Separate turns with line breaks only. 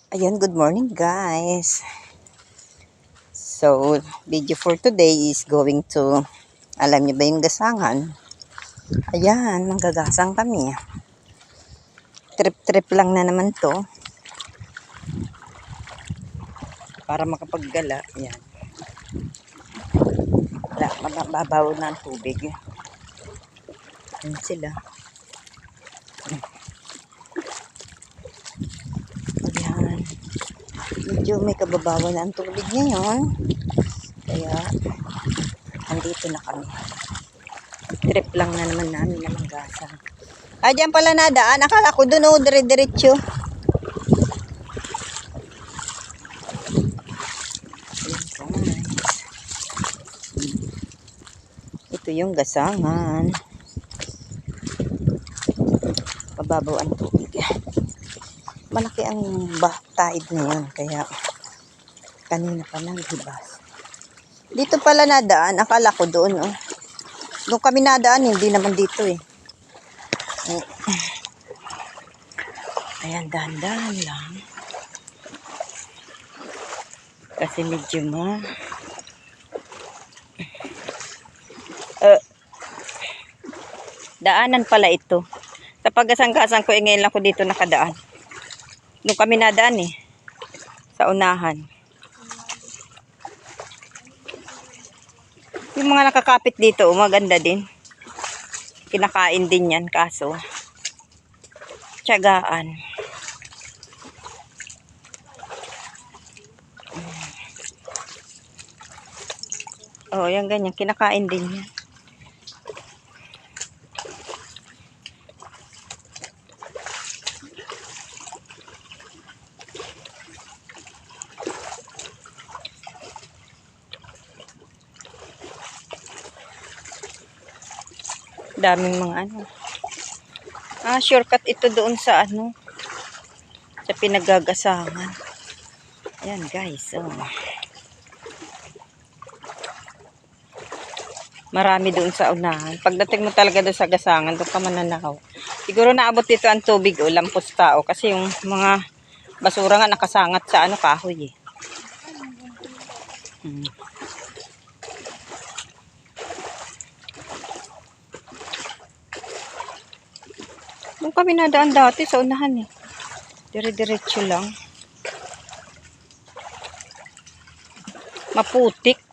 Ayan, good morning guys. So, video for today is going to, alam niyo ba yung gasangan? Ayan, manggagasang kami. Trip-trip lang na naman to. Para makapaggala. Ayan. Wala, mababaw na ang tubig. Ayan sila. Ayan. Medyo may kababawan na ang tubig ngayon. Kaya, andito na kami. Trip lang na naman namin na manggasang. Ah, dyan pala nadaan. Akala ko doon, dire-diretso. Ito yung gasangan. Mababaw ang tubig. Malaki ang tide ngayon. Kaya, kanina pa naghibas. Dito pala nadaan. Akala ko doon, oh. Doon kami nadaan, hindi naman dito, eh. Ayan, dahan-dahan lang. Kasi medyo daanan pala ito. Sa paggasang-gasang ko, ngayon lang ko dito nakadaan. Doon kami nadaan, eh. Sa unahan. Yung mga nakakapit dito, maganda din. Kinakain din yan, kaso tiyagaan. Oh, yan ganyan. Kinakain din yan. Daming mga ano. Shortcut ito doon sa ano. Sa pinagagasangan. Ayan guys. Oh. Marami doon sa unahan. Pagdating mo talaga doon sa gasangan, doon ka mananahaw. Siguro naabot dito ang tubig o lampos tao. Kasi yung mga basura nga nakasangat sa ano kahoy eh. Doon kami nadaan dati sa unahan eh. Dire-diretso lang. Maputik.